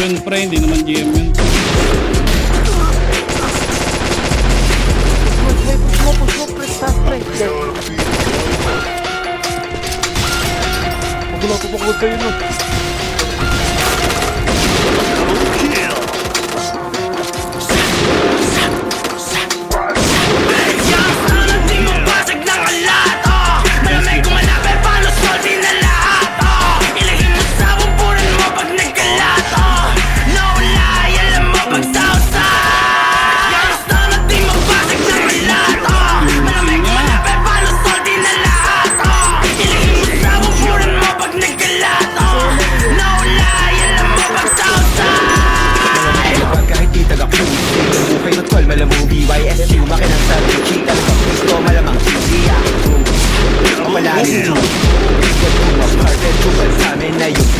yun, pre. Hindi naman GM yun. Push mo, pre. Start, pre. Pagulog kayo nun. Malamang BYSU, makinang sa Chita, gusto malamang siya. Palagi apartment, tupad sa amin na yung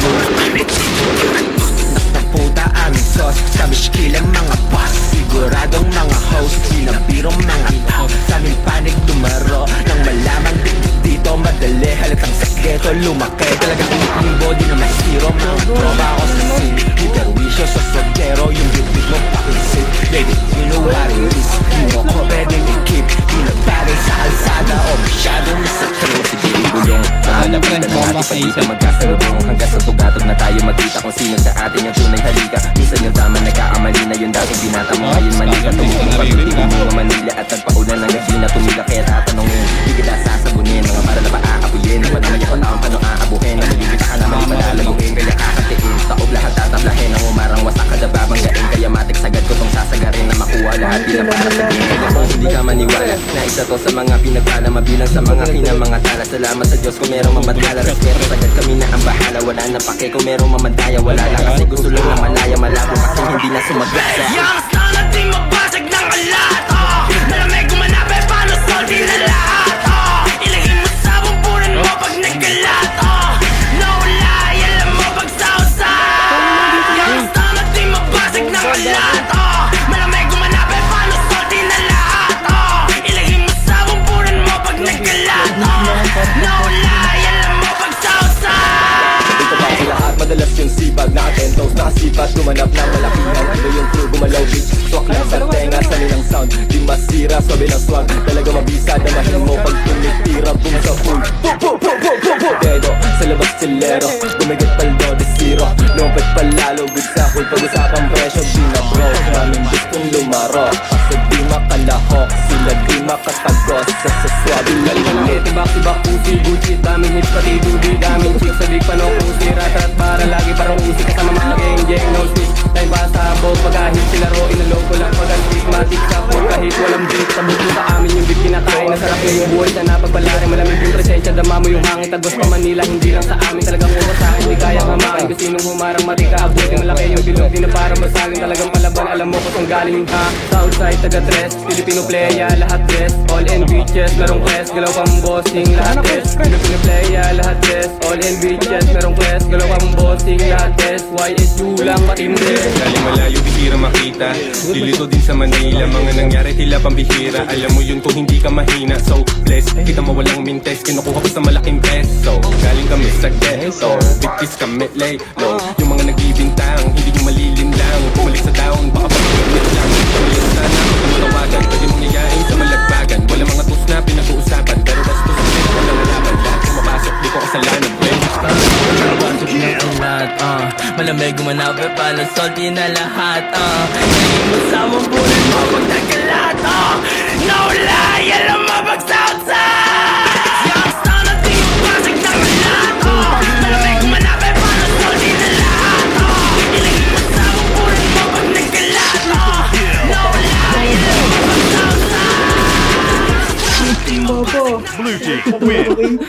puta aming sauce, sa mishkilang mga boss. Siguradong mga host, sinabirong mga tao. Sa aming panig dumaro, nang malamang dito madali. Halatang sekreto lumaki, talagang inibo, di naman zero. Mga tropa ako sa scene, hiperwisyo sa sodero. Yung bibig mo pakisin, baby, you know what it is. Di mo ko pwedeng i-keep, di nagpagay sa kalsada o masyadong nasa true. Sige, ibulong, mahalapin na natin pagkita magkasalubong. Hanggang sa tugatog na tayo magkita kung sino sa atin yung tunay halika. Minsan yung tama nagkaamali na yung dating binata mo. Ngayon manika, tumulong pag-ibig mo mga Manila. At nagpaulan ng gagina, tumila kaya tatanungin. Di kita sasabunin, mga para na paakapuyin. Panamay ako taong paano aabuhin. Nalilipita ka naman malalaguin, kaya kakatiin. Taob lahat tatablahin, ang umarang wasak kada babanggain. Kaya matik sagad ko tong sasagarin na makuha lahat. Di na para sabihin, kaya kung hindi ka maniwala na isa to sa mga pinagpala, mabilang sa mga kinamanga tala. Salamat sa Diyos kung merong mamadala. Respeto sagad kami na ang bahala. Wala na pake kung merong mamadaya. Wala lang kasi gusto lang na malaya. Malabo kasi hindi na sumagasa. Yangas na na't di magbasag ng alat. Malamig gumanapin paano salty na lahat. Ilagay mo sa bumbunan mo pag nagkalat. Nawala, alam mo pag sausan. Yangas na na't di magbasag ng alat. Malamig gumanapin paano salty na lahat. Ilagay mo sa bumbunan mo pag nagkalat. Nawala, alam mo pag sausan. Dito pa sa lahat, madalas yung sibag. Nakatentos, nakasipat, gumanap ng malakihan. Ano yung crew, gumalaw beat. Swak lang sa tenga, sali ng sound. Di masira, swabe ng swag. Talaga mabisa, damahin mo pag tumitira. Boom sa full. Dedo, sa labas silero. Gumigat paldo, di zero. Lumpet palalo, good sa cool. Pag-usapang presyo, di na bro. Daming gustong lumaro. Kasi di makalahok, sila di makatagos. Sa swabe lalimit. Tibak-tibak pusi, Gucci, daming hits pati dudy. Daming chicks sa big panong pusi. Rat-rat para lagi parang usi. Kasama mga geng-geng, no snitch. Tayo ba sa bog, pag-ahit sila ro. Inaloko lang pag-antigmatic sa pool. Kahit walang beat, sabot mo sa amin yung beat kinakain. Nasarap na yung buhay, sana pagpalari. Malamig yung presensya, dama mo yung hangin. Tagos pa Manila, hindi lang sa amin. Talagang uwa sa akin, di kaya hamain. Kung sinong humarang matika, abutin malaki yung bilog. Di na para masalin, talagang palaban. Alam mo kung saan galing yung ha. Southside, taga-tres, Filipino playa, lahat dress. All in beaches, merong quest, galaw kang bossing, lahat dress. Filipino playa, lahat dress. All in beaches, merong quest, galaw kang bossing, lahat dress. YSU lang, patindi. Galing malayo, bihira makita. Lilito din sa Manila, mga nangyari tila pambihira. Alam mo yun kung hindi ka mahina. So blessed, kita mo walang mintes. Kinukuha ko sa malaking peso. Galing kami sa ghetto, bitches kami lay low. Yung mga nagbibintang, hindi nyo malilinlang. Bumalik sa down, baka pag-ibig lang. Pamilis sana, magmatawagan. Pwede mong iyain sa malagbagan. Wala mga tus na pinag-uusapan. Pero bastos na sila walang laban. Lahat pumapasok, di ko kasalanan. Pasok ng ulat, malamig gumanap e paano salty na lahat. Ilagay mo sa bumbunan mo pag nagkalat. Nawala, alam mo pag sausan. Yangas na na't di magbasag ng alat. Malamig gumanap e paano salty na lahat. Ilagay mo sa bumbunan mo pag nagkalat. Nawala, alam mo pag sausan. Blue team win.